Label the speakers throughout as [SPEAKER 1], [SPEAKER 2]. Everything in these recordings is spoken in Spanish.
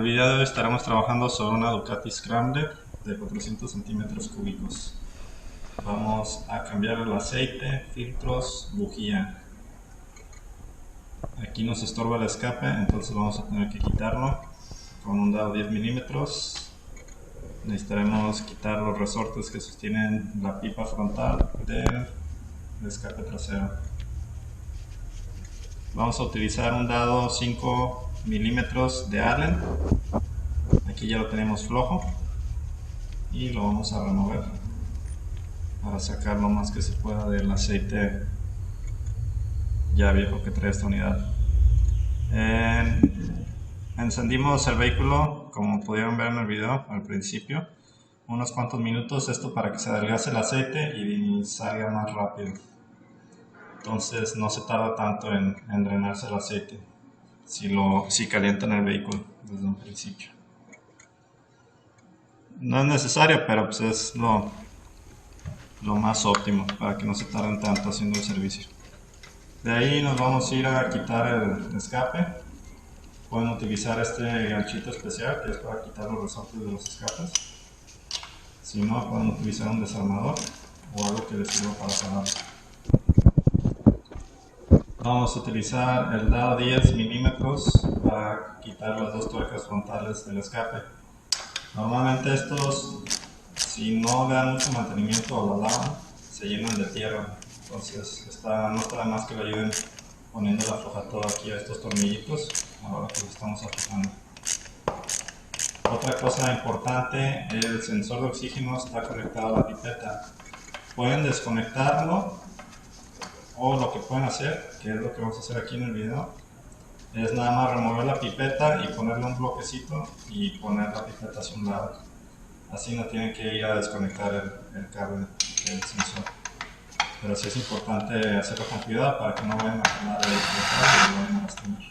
[SPEAKER 1] video de hoy estaremos trabajando sobre una Ducati Scrambler de 400 centímetros cúbicos. Vamos a cambiar el aceite, filtros, bujía. Aquí nos estorba el escape, entonces vamos a tener que quitarlo con un dado 10 milímetros. Necesitaremos quitar los resortes que sostienen la pipa frontal del escape trasero. Vamos a utilizar un dado 5 milímetros de Allen. Aquí ya lo tenemos flojo y lo vamos a remover para sacar lo más que se pueda del aceite ya viejo que trae esta unidad. Encendimos el vehículo, como pudieron ver en el video al principio, unos cuantos minutos, esto para que se adelgace el aceite y salga más rápido. Entonces no se tarda tanto en drenarse el aceite si calientan el vehículo desde un principio. No es necesario, pero pues es lo más óptimo para que no se tarden tanto haciendo el servicio. De ahí nos vamos a ir a quitar el escape. Pueden utilizar este ganchito especial que es para quitar los resortes de los escapes. Si no, pueden utilizar un desarmador o algo que les sirva para jalar. Vamos a utilizar el dado 10 milímetros para quitar las dos tuercas frontales del escape. Normalmente estos, si no le dan mucho mantenimiento o la lavan, se llenan de tierra. Entonces no está de más que le ayuden poniendo la aflojatoa aquí a estos tornillitos ahora que lo estamos aflojando. Otra cosa importante, el sensor de oxígeno está conectado a la pipeta. Pueden desconectarlo o lo que pueden hacer, que es lo que vamos a hacer aquí en el video, es nada más remover la pipeta y ponerle un bloquecito y poner la pipeta hacia un lado. Así no tienen que ir a desconectar el cable del sensor. Pero sí es importante hacerlo con cuidado para que no vayan a jalar el cable y lo vayan a lastimar.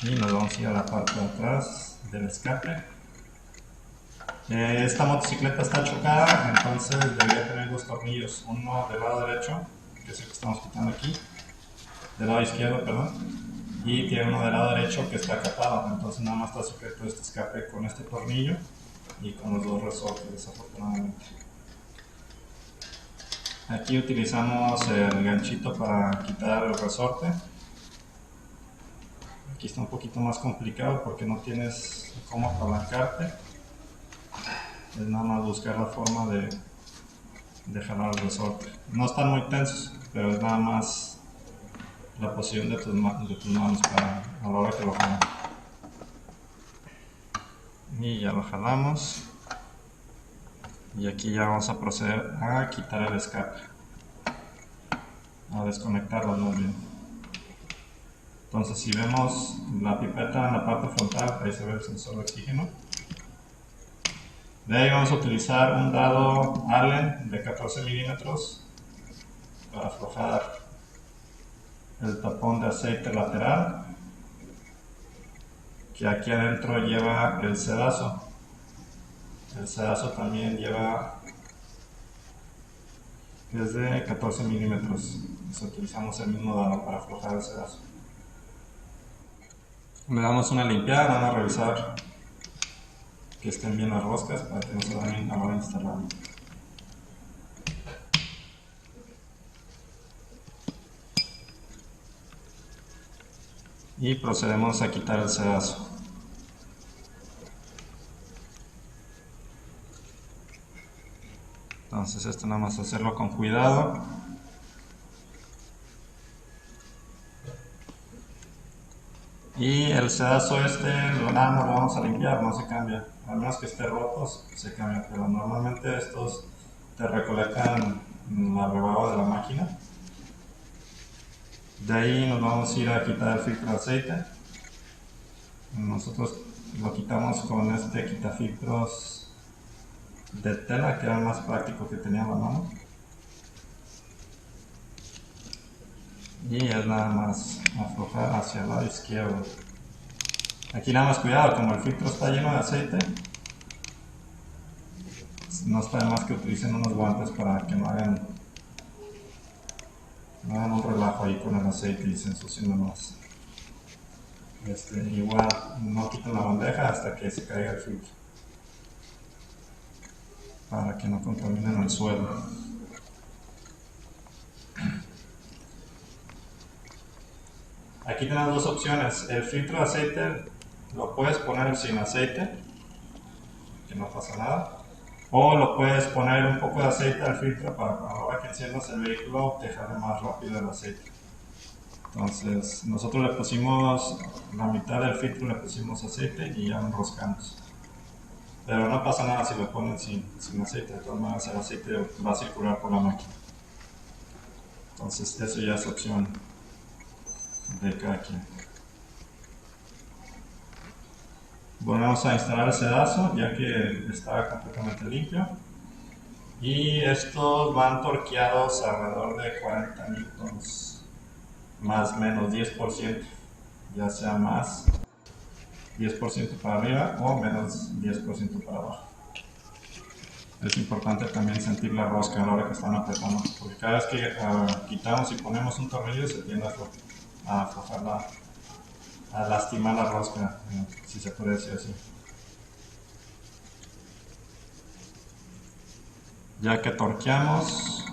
[SPEAKER 1] Y nos vamos a ir a la parte de atrás del escape. Esta motocicleta está chocada, entonces debería tener dos tornillos, uno del lado derecho, que es el que estamos quitando aquí, del lado izquierdo, perdón, y tiene uno del lado derecho que está capado, entonces nada más está sujeto este escape con este tornillo y con los dos resortes, desafortunadamente. Aquí utilizamos el ganchito para quitar el resorte. Aquí está un poquito más complicado porque no tienes cómo apalancarte. Es nada más buscar la forma de jalar el resorte. No están muy tensos, pero es nada más la posición de tus manos para a la hora que lo jalan. Y ya lo jalamos. Y aquí ya vamos a proceder a quitar el escape, a desconectarlo más bien. Entonces si vemos la pipeta en la parte frontal, ahí se ve el sensor de oxígeno. De ahí vamos a utilizar un dado Allen de 14 milímetros para aflojar el tapón de aceite lateral, que aquí adentro lleva el sedazo. El sedazo también es de 14 milímetros. Entonces utilizamos el mismo dado para aflojar el sedazo. Le damos una limpiada, vamos a revisar que estén bien las roscas para que no se dañen a la hora de instalarlo. Y procedemos a quitar el sedazo. Entonces esto nada más hacerlo con cuidado. Y el sedazo nada más lo vamos a limpiar, no se cambia. Al menos que esté roto se cambia, pero normalmente estos te recolectan la rebaba de la máquina. De ahí nos vamos a ir a quitar el filtro de aceite. Nosotros lo quitamos con este quitafiltros de tela, que era el más práctico que tenía a la mano. Y es nada más aflojar hacia el lado izquierdo. Aquí nada más cuidado, como el filtro está lleno de aceite, no está de más que utilicen unos guantes para que no hagan un relajo ahí con el aceite y se ensucien más. igual no quiten la bandeja hasta que se caiga el filtro, para que no contaminen el suelo. Aquí tenemos dos opciones. El filtro de aceite lo puedes poner sin aceite, que no pasa nada, o lo puedes poner un poco de aceite al filtro para cuando va que enciendas el vehículo te jale más rápido el aceite. Entonces nosotros le pusimos la mitad del filtro, le pusimos aceite y ya lo enroscamos. Pero no pasa nada si lo ponen sin aceite, de todas maneras el aceite va a circular por la máquina. Entonces eso ya es opción de cada quien. Volvemos a instalar el sedazo ya que está completamente limpio. Y estos van torqueados alrededor de 40 newtons, más o menos 10%, ya sea más 10% para arriba o menos 10% para abajo. Es importante también sentir la rosca a la hora que están apretando, porque cada vez que quitamos y ponemos un tornillo se tiende a aflojar a lastimar la rosca, si se puede decir así. Ya que torqueamos,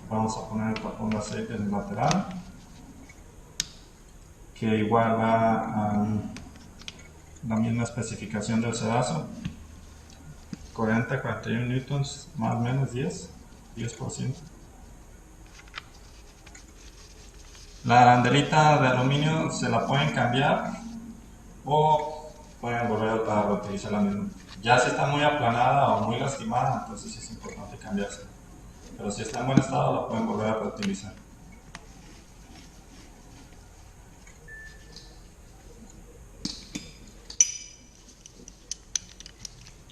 [SPEAKER 1] vamos a poner el tapón de aceite en el lateral, que igual va a la misma especificación del sedazo, 40-41 newtons, más o menos 10%. La arandelita de aluminio se la pueden cambiar o pueden volver a reutilizar la misma. Ya si está muy aplanada o muy lastimada, entonces sí es importante cambiarse. Pero si está en buen estado, la pueden volver a reutilizar.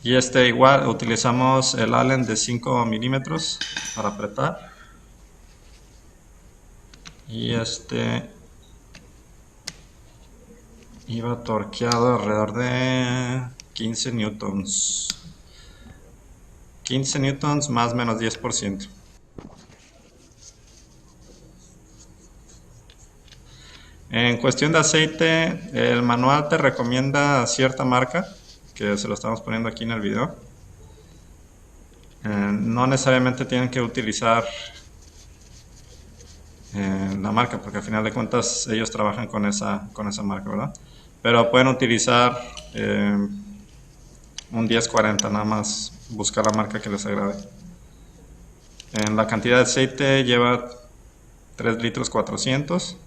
[SPEAKER 1] Y igual utilizamos el Allen de 5 milímetros para apretar. Y iba torqueado alrededor de 15 newtons. 15 newtons más o menos 10%. En cuestión de aceite, el manual te recomienda cierta marca, que se lo estamos poniendo aquí en el video. No necesariamente tienen que utilizar la marca, porque al final de cuentas ellos trabajan con esa marca, ¿verdad? Pero pueden utilizar un 1040, nada más buscar la marca que les agrade. En la cantidad de aceite lleva 3 litros 400.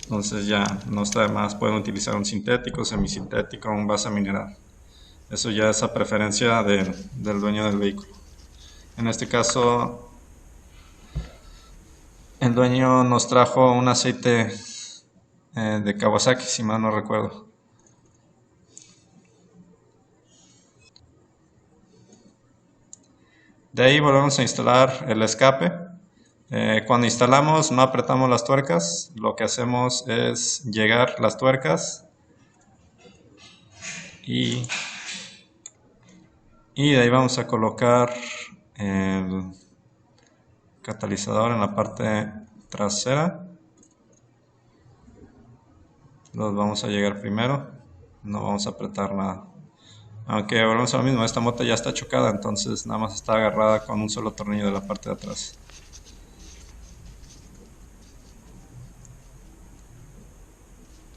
[SPEAKER 1] Entonces ya no está de más, pueden utilizar un sintético, semisintético, un base mineral. Eso ya es a preferencia del dueño del vehículo. En este caso, el dueño nos trajo un aceite de Kawasaki, si mal no recuerdo. De ahí volvemos a instalar el escape. Cuando instalamos no apretamos las tuercas, lo que hacemos es llegar las tuercas y de ahí vamos a colocar el catalizador en la parte trasera. Los vamos a llegar primero, no vamos a apretar nada. Aunque volvemos a lo mismo, esta moto ya está chocada, entonces nada más está agarrada con un solo tornillo de la parte de atrás.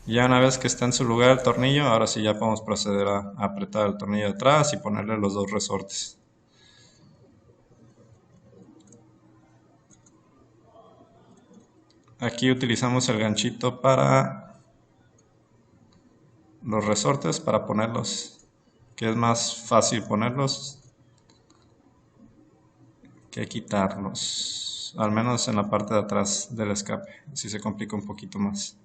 [SPEAKER 1] Ya una vez que está en su lugar el tornillo, ahora sí ya podemos proceder a apretar el tornillo de atrás y ponerle los dos resortes. Aquí utilizamos el ganchito para los resortes, para ponerlos, que es más fácil ponerlos que quitarlos, al menos en la parte de atrás del escape, así se complica un poquito más.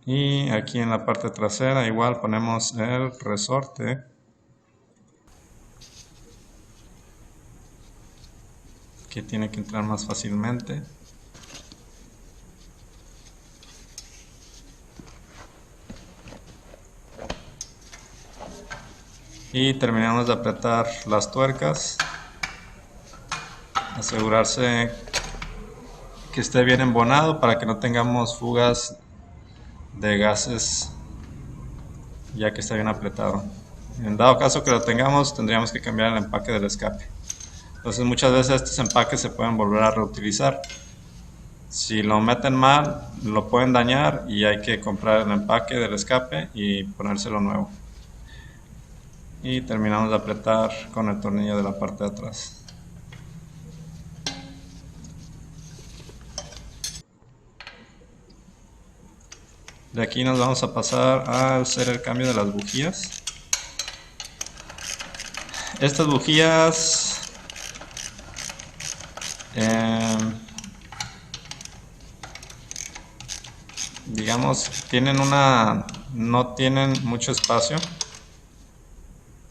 [SPEAKER 1] Y aquí en la parte trasera igual ponemos el resorte. Que tiene que entrar más fácilmente. Y terminamos de apretar las tuercas, asegurarse que esté bien embonado para que no tengamos fugas de gases ya que está bien apretado. En dado caso que lo tengamos, tendríamos que cambiar el empaque del escape. Entonces muchas veces estos empaques se pueden volver a reutilizar. Si lo meten mal, lo pueden dañar y hay que comprar el empaque del escape y ponérselo nuevo. Y terminamos de apretar con el tornillo de la parte de atrás. De aquí nos vamos a pasar a hacer el cambio de las bujías. Estas bujías digamos no tienen mucho espacio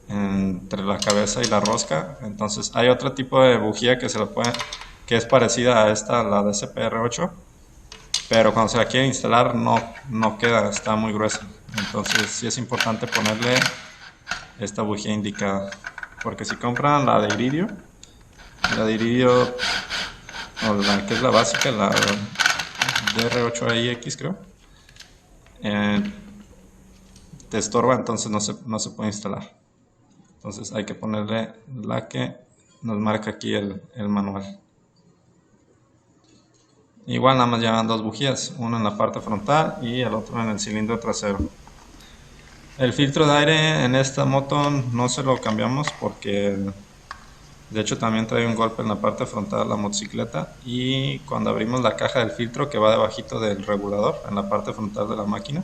[SPEAKER 1] entre la cabeza y la rosca. Entonces hay otro tipo de bujía que que es parecida a esta, la de CPR8, pero cuando se la quiere instalar no queda, está muy gruesa. Entonces sí es importante ponerle esta bujía indicada, porque si compran la de iridio, o la que es la básica, la DR8IX creo, te estorba, entonces no se puede instalar. Entonces hay que ponerle la que nos marca aquí el manual. Igual nada más llevan dos bujías, una en la parte frontal y el otro en el cilindro trasero. El filtro de aire en esta moto no se lo cambiamos porque de hecho también trae un golpe en la parte frontal de la motocicleta, y cuando abrimos la caja del filtro que va debajito del regulador en la parte frontal de la máquina,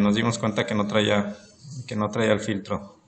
[SPEAKER 1] nos dimos cuenta que no traía el filtro.